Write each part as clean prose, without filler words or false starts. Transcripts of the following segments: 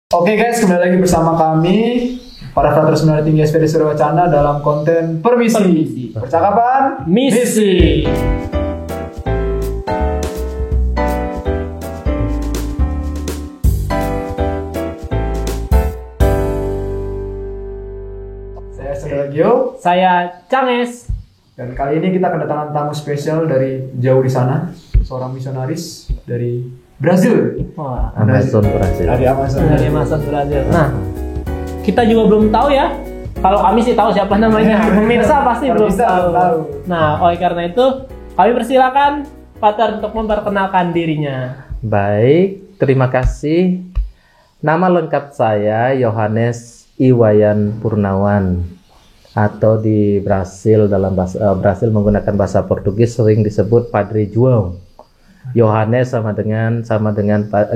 Oke guys, kembali lagi bersama kami para frater Seminari Tinggi SPD Surabaya dalam konten Permisi. Percakapan Misi. Saya Saudara Gio. Saya Canges. Dan kali ini kita kedatangan tamu spesial dari jauh di sana, seorang misionaris dari Brazil. Wah, Amazon Brazil. Dari Amazon. dari Amazon Brazil. Nah, kita juga belum tahu ya. Kalau kami sih tahu siapa namanya. Pemirsa pasti belum tahu. Nah, oleh karena itu kami persilakan Pater untuk memperkenalkan dirinya. Baik, terima kasih. Nama lengkap saya Yohanes Iwayan Purnawan, atau di Brasil dalam bahasa Brasil menggunakan bahasa Portugis sering disebut Padre João. Yohanes sama dengan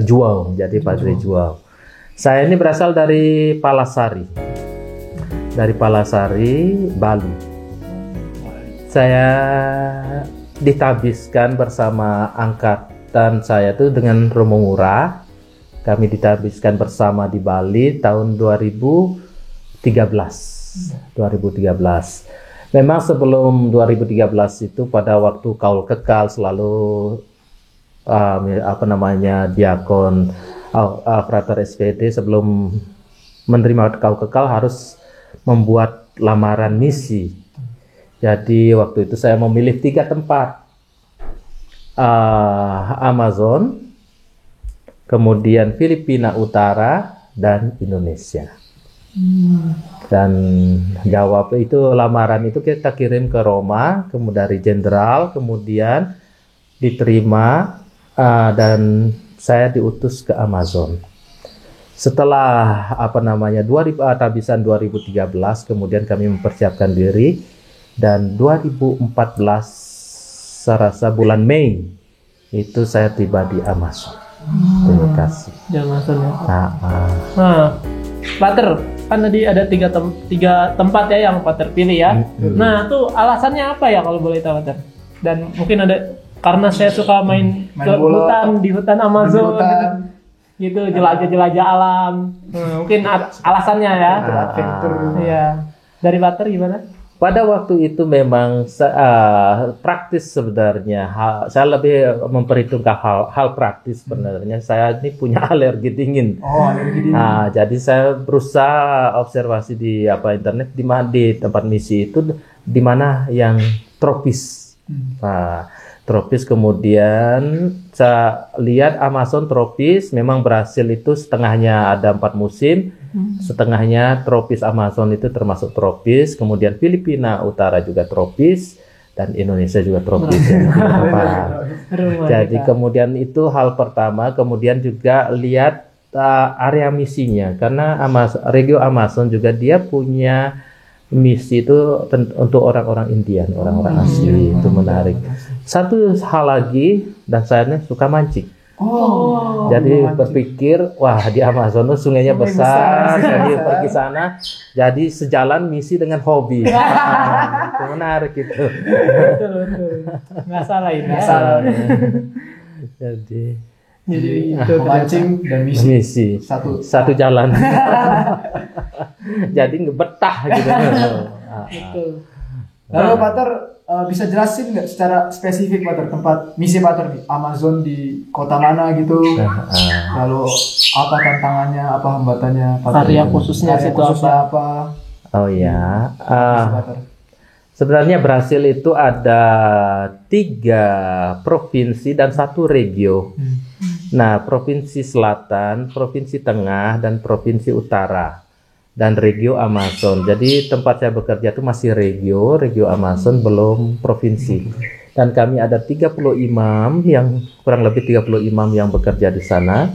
João, jadi Padre João. Saya ini berasal dari Palasari. Dari Palasari, Bali. Saya ditabiskan bersama angkatan saya itu dengan Romo Ngurah. Kami ditabiskan bersama di Bali tahun 2013. Memang sebelum 2013 itu pada waktu Kaul Kekal selalu diakon frater SPD sebelum menerima Kaul Kekal harus membuat lamaran misi. Jadi waktu itu saya memilih 3 tempat, Amazon, kemudian Filipina Utara, dan Indonesia. Dan jawab itu, lamaran itu kita kirim ke Roma, kemudian dari jenderal, kemudian diterima, dan saya diutus ke Amazon. Setelah tabisan 2013, kemudian kami mempersiapkan diri, dan 2014 saya rasa bulan Mei itu saya tiba di Amazon. Terima kasih. Di Amazon ya. Nah, Pater, kan tadi ada tiga tempat ya yang Pater pilih ya. Nah, tuh alasannya apa ya kalau boleh tahu, Pater? Dan mungkin ada karena saya suka main ke hutan, di hutan Amazon gitu, jelajah-jelajah alam. Mungkin alasannya ya. Iya. Dari Pater gimana? pada waktu itu memang praktis sebenarnya. Saya lebih memperhitungkan hal praktis sebenarnya. Saya ini punya alergi dingin. Alergi dingin. Nah, jadi saya berusaha observasi di internet di tempat misi itu di mana yang tropis. Nah, tropis, kemudian saya lihat Amazon tropis, memang Brasil itu setengahnya ada 4 musim, setengahnya tropis. Amazon itu termasuk tropis, kemudian Filipina Utara juga tropis, dan Indonesia juga tropis. Jadi kemudian itu hal pertama, kemudian juga lihat area misinya, karena regio Amazon juga dia punya misi itu untuk orang-orang Indian, orang-orang asli. Itu menarik. Satu hal lagi, dan saya suka mancing. Jadi berpikir, wah di Amazon tuh sungainya besar, jadi pergi sana. Jadi sejalan misi dengan hobi. Itu menarik itu. Betul. Nggak salah ini. Jadi itu mancing dan misi. Satu jalan. Jadi betah gitu. Lalu Pater bisa jelasin nggak secara spesifik Pater tempat misi Pater nih, Amazon di kota mana gitu? Lalu apa tantangannya, apa hambatannya? Area khususnya apa? Oh ya. Sebenarnya Brasil itu ada 3 provinsi dan 1 regio. Nah, provinsi selatan, provinsi tengah, dan provinsi utara, dan regio Amazon. Jadi tempat saya bekerja itu masih regio Amazon, belum provinsi. Dan kami ada 30 imam, yang kurang lebih 30 imam yang bekerja di sana.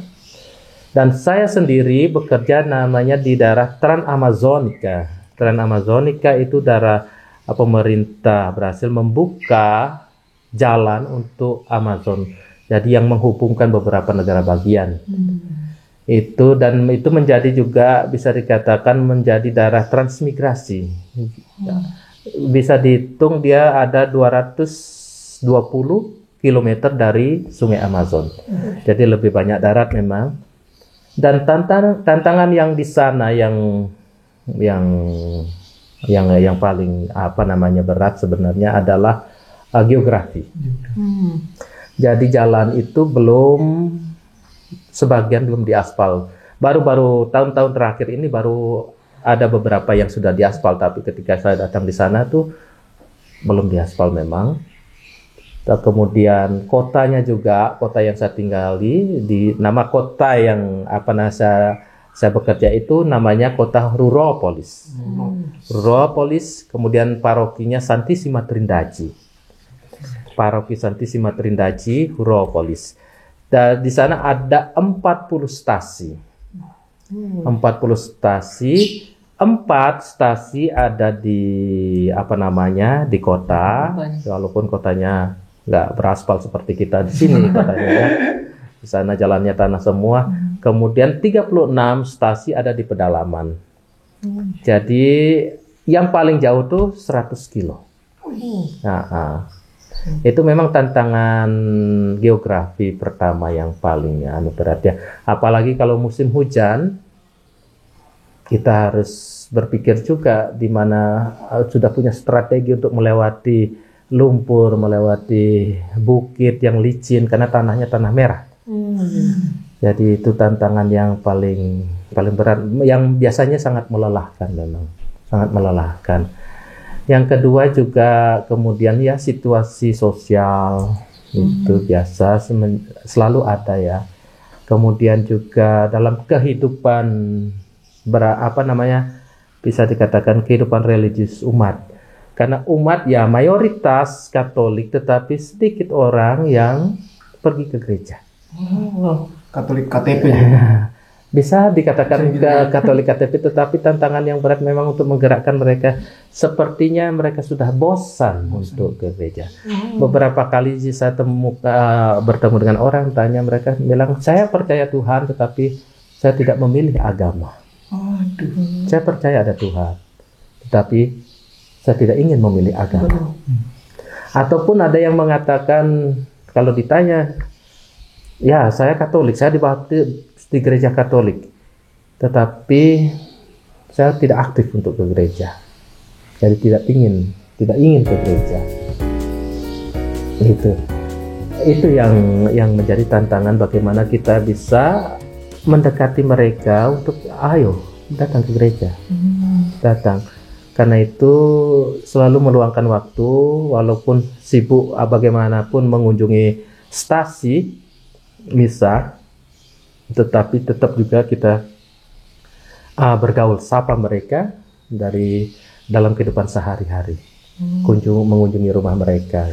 Dan saya sendiri bekerja namanya di daerah Transamazonica. Transamazonica itu daerah pemerintah Brasil membuka jalan untuk Amazon. Jadi yang menghubungkan beberapa negara bagian. Itu menjadi juga bisa dikatakan menjadi daerah transmigrasi. Bisa dihitung dia ada 220 km dari Sungai Amazon. Jadi lebih banyak darat memang. Dan tantangan yang di sana yang paling berat sebenarnya adalah geografi. Jadi jalan itu sebagian belum diaspal. Baru tahun-tahun terakhir ini baru ada beberapa yang sudah diaspal, tapi ketika saya datang di sana tuh belum diaspal memang. Dan kemudian kotanya juga, kota yang saya tinggali, di nama kota yang saya bekerja itu namanya kota Ruropolis. Ruropolis, kemudian parokinya Santissima Trindade. Paroki Santissima Trindade, Ruropolis. Dan di sana ada 40 stasi. 40 stasi, 4 stasi ada di di kota, walaupun kotanya nggak beraspal seperti kita di sini katanya ya. Di sana jalannya tanah semua. Kemudian 36 stasi ada di pedalaman. Jadi yang paling jauh tuh 100 kilo. Itu memang tantangan geografi pertama yang paling berat ya. Apalagi kalau musim hujan, kita harus berpikir juga di mana sudah punya strategi untuk melewati lumpur, melewati bukit yang licin karena tanahnya tanah merah. Jadi itu tantangan yang paling berat, yang biasanya sangat melelahkan memang, sangat melelahkan. Yang kedua juga kemudian ya situasi sosial itu biasa selalu ada ya. Kemudian juga dalam kehidupan bisa dikatakan kehidupan religius umat. Karena umat ya mayoritas Katolik, tetapi sedikit orang yang pergi ke gereja. Katolik KTP. Bisa dikatakan Katolik KTP, tetapi tantangan yang berat memang untuk menggerakkan mereka. Sepertinya mereka sudah bosan untuk ke gereja. Beberapa kali saya bertemu dengan orang, tanya mereka bilang, saya percaya Tuhan, tetapi saya tidak memilih agama. Saya percaya ada Tuhan, tetapi saya tidak ingin memilih agama. Ataupun ada yang mengatakan, kalau ditanya, ya saya Katolik, saya dibaptis di gereja Katolik, tetapi saya tidak aktif untuk ke gereja. Jadi tidak ingin ke gereja. Itu yang menjadi tantangan, bagaimana kita bisa mendekati mereka untuk ayo datang ke gereja. Datang. Karena itu selalu meluangkan waktu, walaupun sibuk bagaimanapun mengunjungi stasi misa, tetapi tetap juga kita bergaul, sapa mereka dari dalam kehidupan sehari-hari, mengunjungi rumah mereka.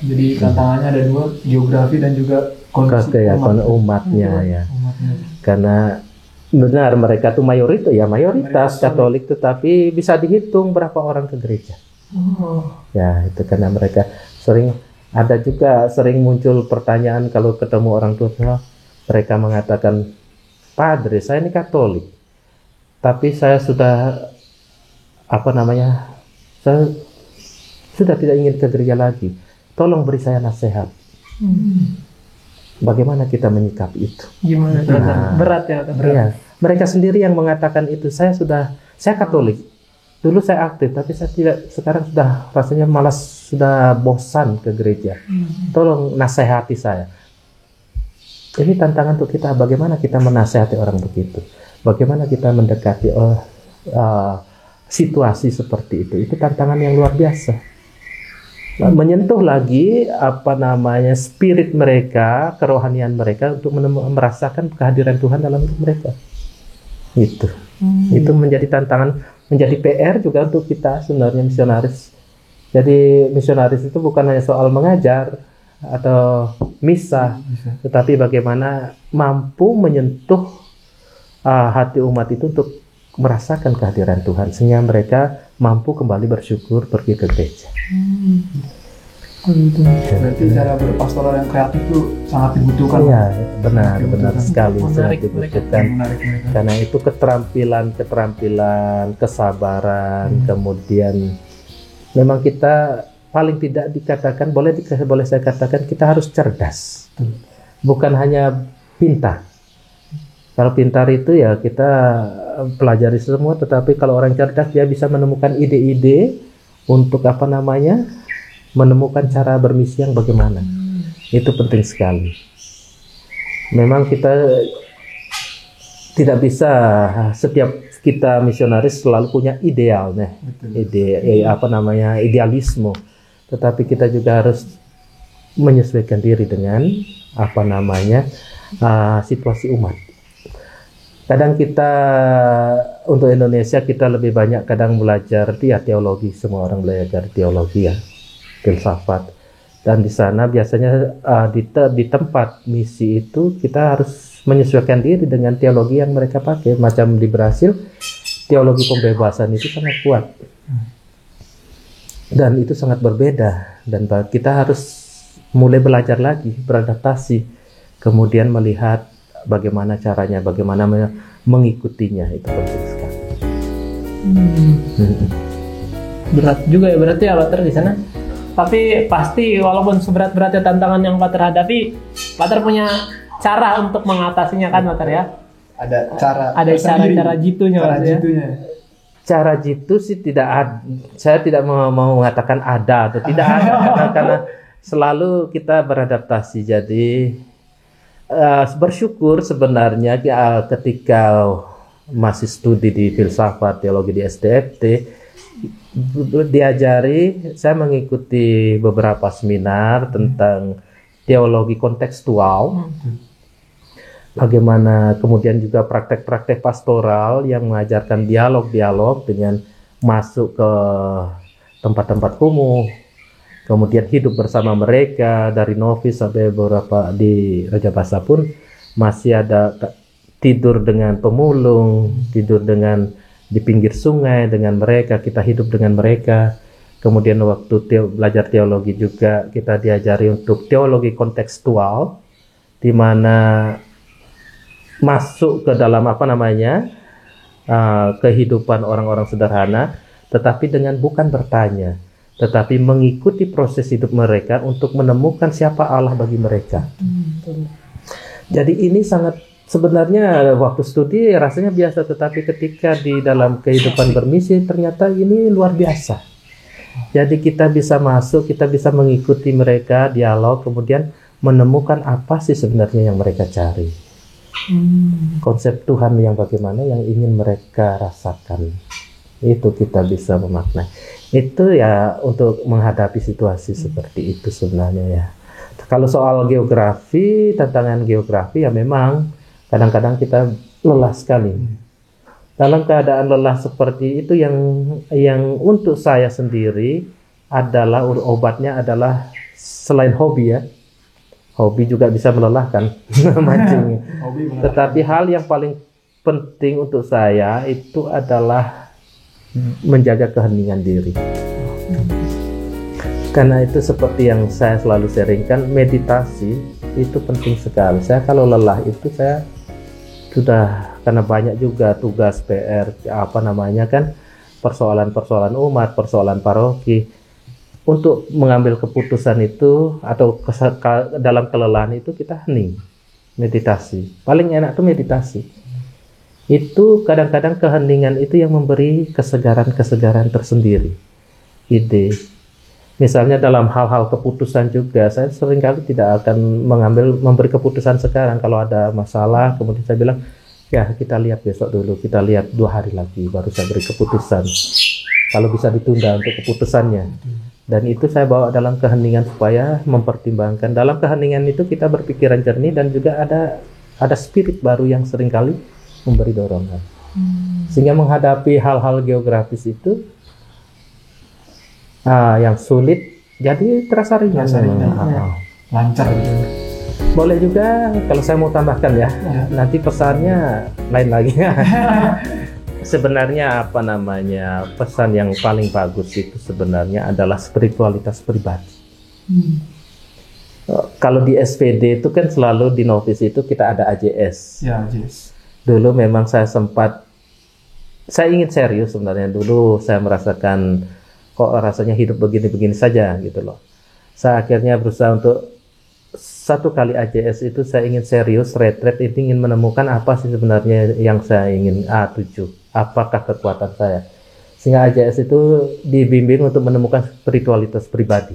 Jadi tantangannya ada dua, geografi dan juga kondisi umatnya ya. Karena benar mereka tuh mayoritas Katolik, tetapi bisa dihitung berapa orang ke gereja. Ya itu karena mereka sering muncul pertanyaan kalau ketemu orang tua. Mereka mengatakan, Padre, saya ini Katolik, tapi saya sudah saya sudah tidak ingin ke gereja lagi. Tolong beri saya nasihat. Bagaimana kita menyikapi itu? Gimana? Berat ya? Berat. Mereka sendiri yang mengatakan itu. Saya Katolik. Dulu saya aktif, tapi sekarang sudah rasanya malas, sudah bosan ke gereja. Tolong nasihati saya. Ini tantangan untuk kita, bagaimana kita menasihati orang begitu, bagaimana kita mendekati situasi seperti itu tantangan yang luar biasa. Menyentuh lagi spirit mereka, kerohanian mereka untuk merasakan kehadiran Tuhan dalam hidup mereka. Itu menjadi tantangan, menjadi PR juga untuk kita sebenarnya misionaris. Jadi misionaris itu bukan hanya soal mengajar atau misa, tetapi bagaimana mampu menyentuh hati umat itu untuk merasakan kehadiran Tuhan, sehingga mereka mampu kembali bersyukur pergi ke gereja. Berarti cara berpastoral yang kreatif itu sangat dibutuhkan. Iya, benar sekali, sangat dibutuhkan. Karena itu keterampilan, kesabaran, kemudian memang kita paling tidak dikatakan, boleh saya katakan kita harus cerdas, bukan hanya pintar, Kalau pintar itu ya kita pelajari semua, tetapi kalau orang cerdas dia bisa menemukan ide-ide untuk apa namanya, menemukan cara bermisi yang bagaimana. Itu penting sekali. Memang kita tidak bisa setiap kita misionaris selalu punya ideal, apa namanya, idealisme. Tetapi kita juga harus menyesuaikan diri dengan apa namanya situasi umat. Kadang kita untuk Indonesia kita lebih banyak kadang belajar teologi, semua orang belajar teologi ya, filsafat. Dan di sana biasanya di tempat misi itu kita harus menyesuaikan diri dengan teologi yang mereka pakai. Macam di Brasil, teologi pembebasan itu sangat kuat. Dan itu sangat berbeda. Dan kita harus mulai belajar lagi, beradaptasi. Kemudian melihat bagaimana caranya, bagaimana mengikutinya, itu penting sekali. Berat juga ya berarti ya Pater di sana. Tapi pasti walaupun seberat-beratnya tantangan yang Pater hadapi, Pater punya cara untuk mengatasinya kan Pater ya? Ada cara. Ada cara jitunya. Cara jitunya. Cara jitu sih tidak ada. Saya tidak mau mengatakan ada atau tidak ada karena selalu kita beradaptasi. Jadi bersyukur sebenarnya ketika masih studi di filsafat teologi di SDFT diajari, saya mengikuti beberapa seminar tentang teologi kontekstual, bagaimana kemudian juga praktek-praktek pastoral yang mengajarkan dialog-dialog dengan masuk ke tempat-tempat kumuh, kemudian hidup bersama mereka dari novis sampai beberapa di Raja Basa pun masih ada tidur dengan pemulung, tidur dengan di pinggir sungai dengan mereka, kita hidup dengan mereka. Kemudian waktu belajar teologi juga kita diajari untuk teologi kontekstual, di mana masuk ke dalam apa namanya kehidupan orang-orang sederhana, tetapi dengan bukan bertanya, tetapi mengikuti proses hidup mereka untuk menemukan siapa Allah bagi mereka. Jadi ini sangat sebenarnya waktu studi rasanya biasa, tetapi ketika di dalam kehidupan bermisi ternyata ini luar biasa. Jadi kita bisa masuk, kita bisa mengikuti mereka, dialog, kemudian menemukan apa sih sebenarnya yang mereka cari. Konsep Tuhan yang bagaimana yang ingin mereka rasakan. Itu kita bisa memaknai. Itu ya untuk menghadapi situasi seperti itu sebenarnya ya. Kalau soal geografi, tantangan geografi ya memang kadang-kadang kita lelah sekali. Dalam keadaan lelah seperti itu yang untuk saya sendiri adalah obatnya adalah selain hobi ya. Hobi juga bisa melelahkan mancingnya. Tetapi hal yang paling penting untuk saya itu adalah menjaga keheningan diri. Karena itu seperti yang saya selalu sharingkan, meditasi itu penting sekali. Saya kalau lelah itu saya sudah, karena banyak juga tugas PR apa namanya kan, persoalan-persoalan umat, persoalan paroki, untuk mengambil keputusan itu atau dalam kelelahan itu kita hening, meditasi. Paling enak tuh meditasi. Itu kadang-kadang keheningan itu yang memberi kesegaran-kesegaran tersendiri. Ide. Misalnya dalam hal-hal keputusan juga, saya seringkali tidak akan memberi keputusan sekarang. Kalau ada masalah, kemudian saya bilang, ya kita lihat besok dulu, kita lihat 2 hari lagi, baru saya beri keputusan. Kalau bisa ditunda untuk keputusannya. Dan itu saya bawa dalam keheningan supaya mempertimbangkan. Dalam keheningan itu kita berpikiran jernih dan juga ada spirit baru yang seringkali memberi dorongan. Sehingga menghadapi hal-hal geografis itu, yang sulit jadi terasa ringan. Lancar gitu. Boleh juga kalau saya mau tambahkan ya. Nanti pesannya lain lagi. Sebenarnya apa namanya, pesan yang paling bagus itu sebenarnya adalah spiritualitas pribadi. Kalau di SPD itu kan selalu di novis itu kita ada AJS. Ya, AJS. Dulu memang saya ingin serius sebenarnya. Dulu saya merasakan kok rasanya hidup begini-begini saja gitu loh. Saya akhirnya berusaha untuk satu kali AJS itu saya ingin serius retret, ingin menemukan apa sih sebenarnya yang saya ingin tuju, apakah kekuatan saya. Sehingga AJS itu dibimbing untuk menemukan spiritualitas pribadi.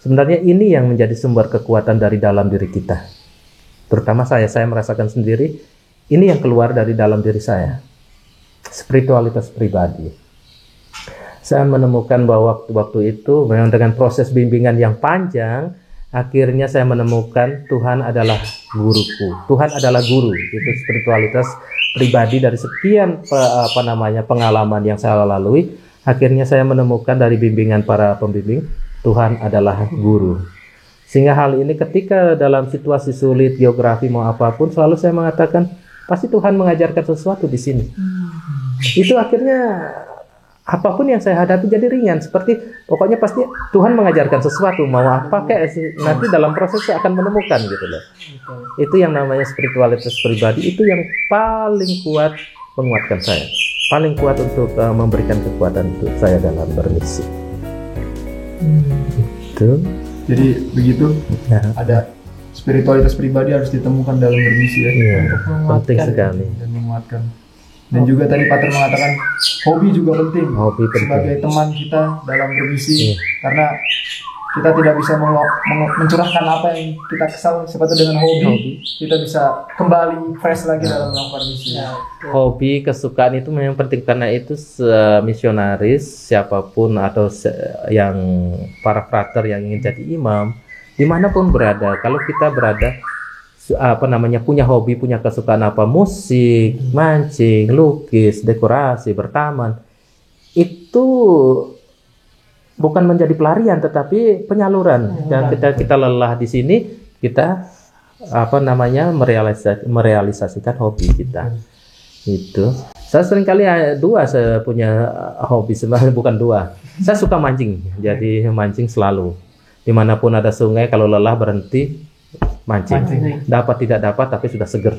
Sebenarnya ini yang menjadi sumber kekuatan dari dalam diri kita. Terutama saya merasakan sendiri, ini yang keluar dari dalam diri saya. Spiritualitas pribadi. Saya menemukan bahwa waktu itu memang dengan proses bimbingan yang panjang, akhirnya saya menemukan Tuhan adalah guruku. Tuhan adalah guru. Itu spiritualitas pribadi dari sekian pengalaman yang saya lalui. Akhirnya saya menemukan dari bimbingan para pembimbing, Tuhan adalah guru. Sehingga hal ini ketika dalam situasi sulit, geografi mau apapun, selalu saya mengatakan pasti Tuhan mengajarkan sesuatu di sini. Itu akhirnya apapun yang saya hadapi jadi ringan. Seperti pokoknya pasti Tuhan mengajarkan sesuatu, mau apa kayak nanti dalam proses saya akan menemukan gitu loh. Itu yang namanya spiritualitas pribadi, itu yang paling kuat menguatkan saya, paling kuat untuk memberikan kekuatan untuk saya dalam bermisi. Itu. Jadi begitu, ada spiritualitas pribadi harus ditemukan dalam bermisi ya, Iya, penting sekali. dan menguatkan. Dan juga tadi Pater mengatakan hobi juga penting, Hobi penting. sebagai teman kita dalam bermisi, Iya. karena kita tidak bisa mencurahkan apa yang kita kesal seperti dengan hobi. Kita bisa kembali fresh lagi dalam melakukan misi. Hobi, kesukaan itu memang penting, karena itu misionaris siapapun atau yang para frater yang ingin jadi imam dimanapun berada, kalau kita berada punya hobi, punya kesukaan apa, musik, mancing, lukis, dekorasi, bertaman, itu bukan menjadi pelarian tetapi penyaluran. Dan kita lelah di sini, kita merealisasikan hobi kita. Itu. Saya seringkali saya punya hobi, sebenarnya bukan dua. Saya suka mancing, jadi mancing selalu. Dimanapun ada sungai, kalau lelah berhenti mancing. Dapat tidak dapat tapi sudah seger.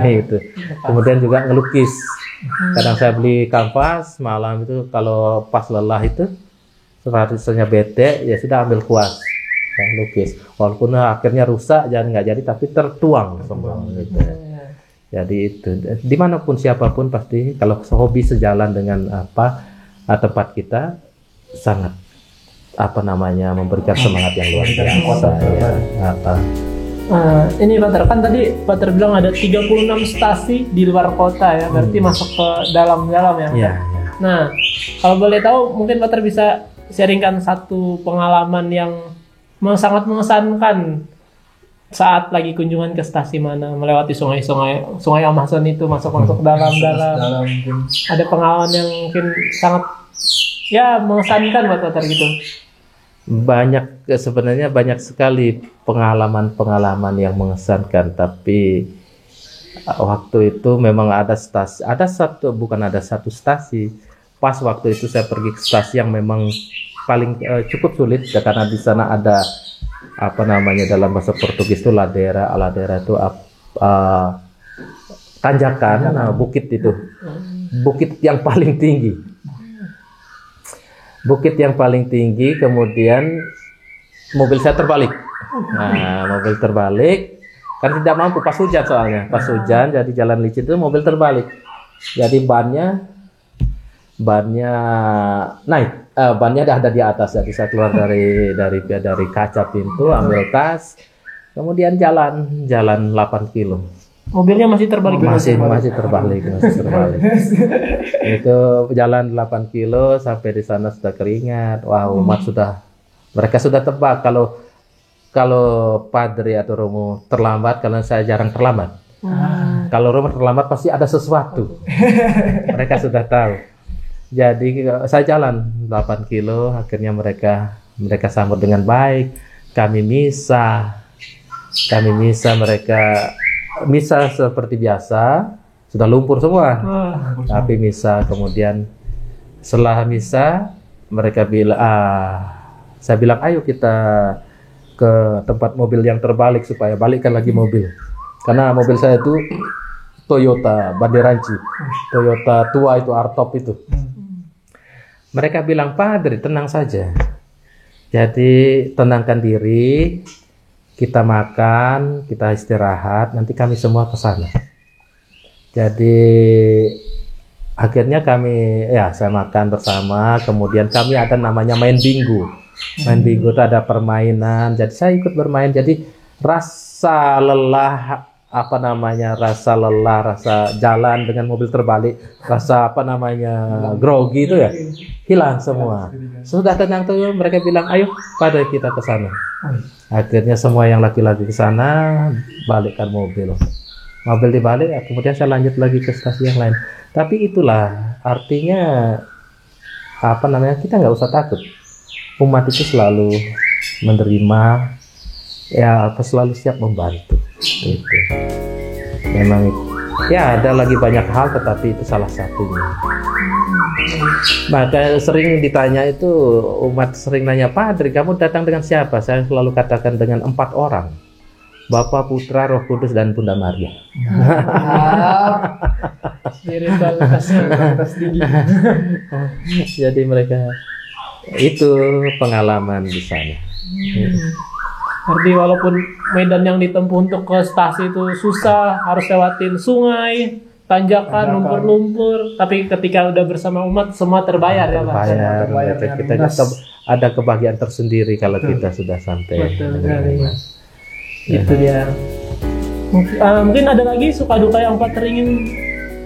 Itu. Kemudian juga ngelukis. Kadang saya beli kanvas malam itu, kalau pas lelah itu rasanya bete, ya sudah ambil kuas, lukis. Walaupun akhirnya rusak, nggak jadi, tapi tertuang semua. Gitu. Jadi itu, dimanapun siapapun pasti kalau hobi sejalan dengan tempat kita, sangat memberikan semangat yang luar biasa. Ini Pater, kan tadi Pater bilang ada 36 stasi di luar kota ya, berarti masuk ke dalam-dalam ya. Iya. Nah, kalau boleh tahu mungkin Pater bisa sharingkan satu pengalaman yang sangat mengesankan saat lagi kunjungan ke stasi mana, melewati sungai Amazon itu, masuk dalam. Ada pengalaman yang mungkin sangat mengesankan buat Pater gitu. Sebenarnya banyak sekali pengalaman yang mengesankan, tapi waktu itu memang ada satu stasi. Pas waktu itu saya pergi ke stasi yang memang paling cukup sulit, karena di sana ada dalam bahasa Portugis itu ladera itu tanjakan, bukit itu, bukit yang paling tinggi, kemudian mobil saya terbalik. Mobil terbalik kan tidak mampu pas hujan, jadi jalan licin itu mobil terbalik, jadi bannya naik, bannya ada di atas. Jadi saya keluar dari kaca pintu, ambil tas, kemudian jalan 8 kilo. Mobilnya masih terbalik. Masih terbalik. Itu jalan 8 kilo, sampai di sana sudah keringat. Wah, umat mereka sudah tebak kalau Padre atau Romo terlambat, karena saya jarang terlambat. Kalau Romo terlambat pasti ada sesuatu. Mereka sudah tahu. Jadi saya jalan 8 kilo, akhirnya mereka sambut dengan baik. Kami misa, mereka misa seperti biasa, sudah lumpur semua. Tapi misa, kemudian setelah misa mereka saya bilang ayo kita ke tempat mobil yang terbalik supaya balikkan lagi mobil. Karena mobil saya itu Toyota Banderanci, Toyota tua itu, R-Top itu. Mereka bilang, Padre tenang saja. Jadi tenangkan diri, kita makan, kita istirahat, nanti kami semua ke sana. Jadi akhirnya saya makan bersama, kemudian kami ada namanya main bingo. Main bingo itu ada permainan, jadi saya ikut bermain. Jadi rasa lelah, rasa jalan dengan mobil terbalik, rasa grogi itu ya hilang semua. Sudah tenang tuh, mereka bilang ayo pada kita ke sana. Akhirnya semua yang laki-laki ke sana, balikkan mobil dibalik, kemudian saya lanjut lagi ke stasiun yang lain. Tapi itulah artinya kita nggak usah takut. Umat itu selalu menerima, selalu siap membantu. Itu memang ada lagi banyak hal, tetapi itu salah satunya. Maka sering ditanya itu, umat sering nanya, Padri kamu datang dengan siapa? Saya selalu katakan dengan 4 orang, Bapa, Putra, Roh Kudus, dan Bunda Maria. Spiritualitasnya tinggi. Jadi mereka itu pengalaman di sana. Berarti walaupun medan yang ditempuh untuk ke stasi itu susah, harus lewatin sungai, tanjakan, lumpur-lumpur, tapi ketika udah bersama umat semua terbayar ya Pak. Terbayar. Kita ada kebahagiaan tersendiri kalau kita sudah sampai. Betul sekali. Itu dia. Mungkin ada lagi suka duka yang Pak ingin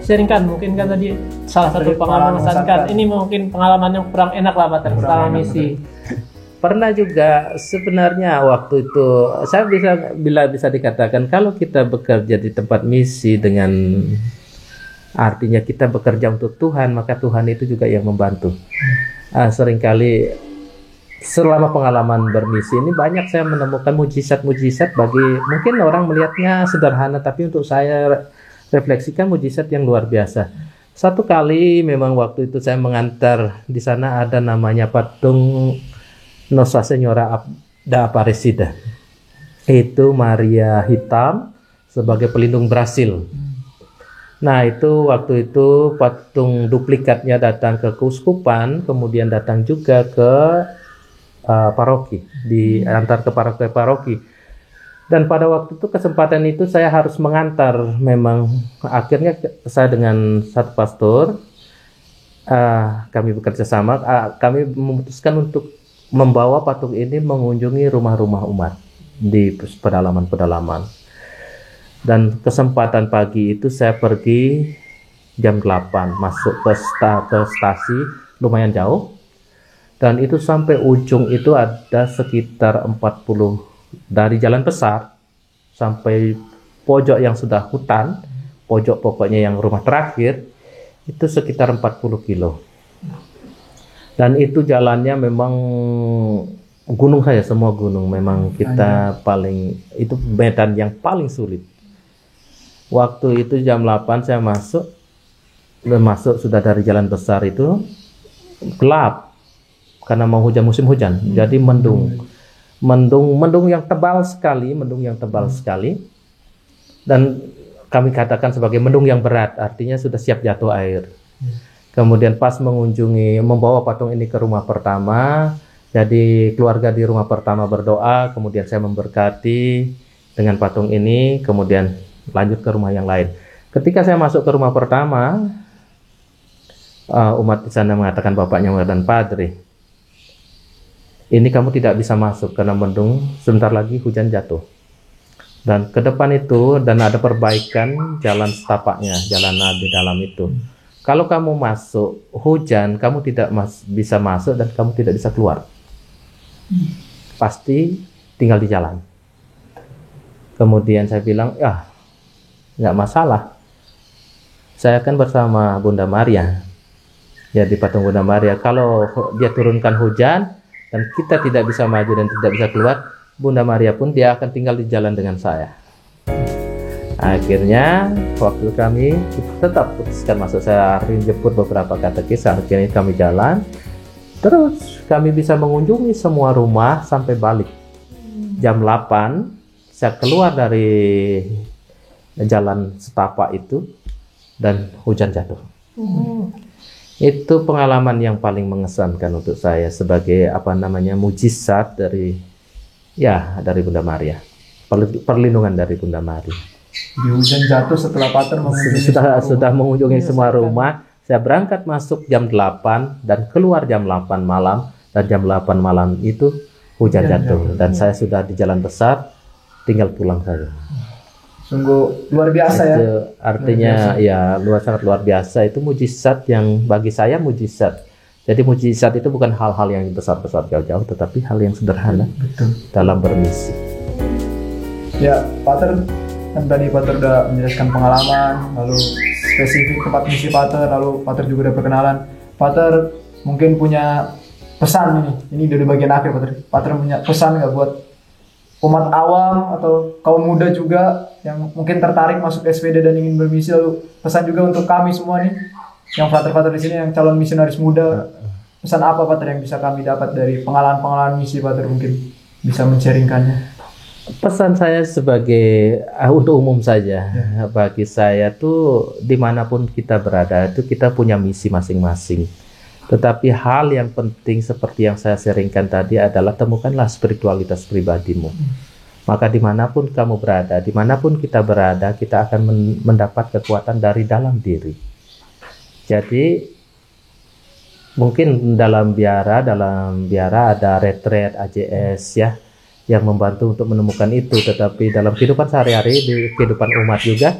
sharingkan. Mungkin kan tadi salah satu pengalaman mengesankan. Ini mungkin pengalaman yang kurang enak lah Pak selama misi. Pernah juga sebenarnya waktu itu saya bisa dikatakan kalau kita bekerja di tempat misi dengan artinya kita bekerja untuk Tuhan, maka Tuhan itu juga yang membantu. Seringkali selama pengalaman bermisi ini banyak saya menemukan mujizat-mujizat bagi mungkin orang melihatnya sederhana, tapi untuk saya refleksikan mujizat yang luar biasa. Satu kali memang waktu itu saya mengantar di sana ada namanya patung Nossa Senhora da Aparecida. Itu Maria hitam sebagai pelindung Brasil. Nah itu waktu itu patung duplikatnya datang ke keuskupan, kemudian datang juga ke paroki, diantar ke paroki. Dan pada waktu itu kesempatan itu saya harus mengantar. Memang akhirnya saya dengan satu pastor, kami bekerja sama, kami memutuskan untuk membawa patung ini mengunjungi rumah-rumah umat di pedalaman-pedalaman. Dan kesempatan pagi itu saya pergi jam 8, masuk ke stasi lumayan jauh. Dan itu sampai ujung itu ada sekitar 40, dari jalan besar sampai pojok yang sudah hutan, pojok pokoknya yang rumah terakhir, itu sekitar 40 kilo. Dan itu jalannya memang gunung saja, semua gunung. Memang kita itu medan yang paling sulit. Waktu itu jam 8 saya masuk sudah dari jalan besar itu gelap karena mau musim hujan. Jadi mendung yang tebal sekali, dan kami katakan sebagai mendung yang berat, artinya sudah siap jatuh air. Kemudian pas membawa patung ini ke rumah pertama, jadi keluarga di rumah pertama berdoa, kemudian saya memberkati dengan patung ini, kemudian lanjut ke rumah yang lain. Ketika saya masuk ke rumah pertama, umat di sana mengatakan, bapaknya mengatakan, Padri, ini kamu tidak bisa masuk karena mendung, sebentar lagi hujan jatuh. Dan ke depan itu, dan ada perbaikan jalan setapaknya, jalan di dalam itu. Kalau kamu masuk hujan, kamu tidak bisa masuk dan kamu tidak bisa keluar. Pasti tinggal di jalan. Kemudian saya bilang, nggak masalah. Saya kan bersama Bunda Maria. Ya di patung Bunda Maria. Kalau dia turunkan hujan dan kita tidak bisa maju dan tidak bisa keluar, Bunda Maria pun dia akan tinggal di jalan dengan saya. Akhirnya waktu kami tetap putuskan masuk, saya jemput beberapa katekis, akhirnya kami jalan, terus kami bisa mengunjungi semua rumah sampai balik. Jam 8 saya keluar dari jalan setapak itu dan hujan jatuh. Itu pengalaman yang paling mengesankan untuk saya sebagai mujizat dari Bunda Maria. perlindungan dari Bunda Mari. Di hujan jatuh setelah Pater mengunjungi Sudah mengunjungi semua rumah. Saya berangkat masuk jam 8 dan keluar jam 8 malam, dan jam 8 malam itu hujan jatuh, dan saya sudah di jalan besar, tinggal pulang saja. Sungguh luar biasa ya. Itu artinya ya sangat luar biasa. Itu mujizat yang bagi saya mujizat. Jadi mujizat itu bukan hal-hal yang besar-besar jauh-jauh, tetapi hal yang sederhana dalam bermisi. Ya, Pater, kan tadi Pater udah menjelaskan pengalaman, lalu spesifik tempat misi Pater, lalu Pater juga udah perkenalan. Pater mungkin punya pesan ini dari bagian akhir Pater. Pater punya pesan nggak buat umat awam atau kaum muda juga yang mungkin tertarik masuk SPD dan ingin bermisi, lalu pesan juga untuk kami semua nih, yang Pater-Pater di sini yang calon misionaris muda, pesan apa Pater yang bisa kami dapat dari pengalaman-pengalaman misi Pater, mungkin bisa men-sharingkannya? Pesan saya sebagai untuk umum saja, bagi saya tuh dimanapun kita berada itu kita punya misi masing-masing. Tetapi hal yang penting seperti yang saya sharingkan tadi adalah temukanlah spiritualitas pribadimu. Maka dimanapun kamu berada, dimanapun kita berada, kita akan mendapat kekuatan dari dalam diri. Jadi mungkin dalam biara ada retret AJS ya, yang membantu untuk menemukan itu. Tetapi dalam kehidupan sehari-hari, di kehidupan umat juga,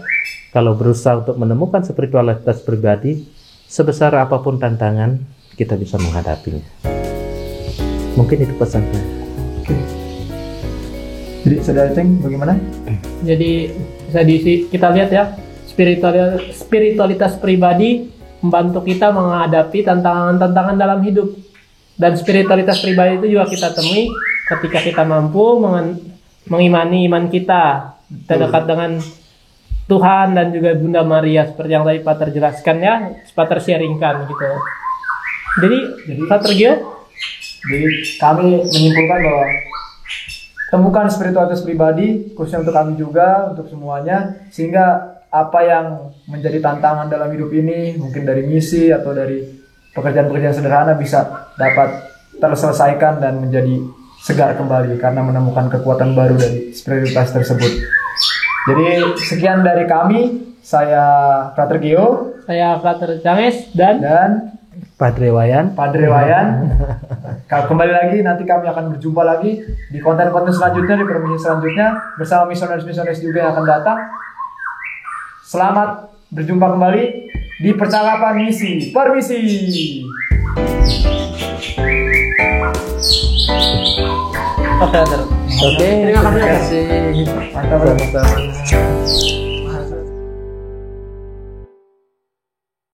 kalau berusaha untuk menemukan spiritualitas pribadi, sebesar apapun tantangan, kita bisa menghadapinya. Mungkin itu pesan saya. Oke. Jadi Saudara Ceng, bagaimana? Jadi kita lihat ya, spiritualitas pribadi membantu kita menghadapi tantangan-tantangan dalam hidup. Dan spiritualitas pribadi itu juga kita temui ketika kita mampu mengimani iman kita terdekat dengan Tuhan dan juga Bunda Maria, seperti yang tadi Pater jelaskan ya, Pater sharingkan gitu. Jadi Pater Gio, jadi kami menyimpulkan bahwa temukan spiritualitas pribadi, khususnya untuk kami juga, untuk semuanya, sehingga apa yang menjadi tantangan dalam hidup ini, mungkin dari misi atau dari pekerjaan-pekerjaan sederhana, bisa dapat terselesaikan dan menjadi segar kembali karena menemukan kekuatan baru dari spiritualitas tersebut. Jadi sekian dari kami, saya Frater Gio, saya Frater Canges, dan Padre Wayan. Kembali lagi, nanti kami akan berjumpa lagi di konten-konten selanjutnya, di permisi selanjutnya, bersama misionaris-misionaris juga yang akan datang. Selamat berjumpa kembali di percakapan misi. Permisi. Oke, terima kasih. Mantap.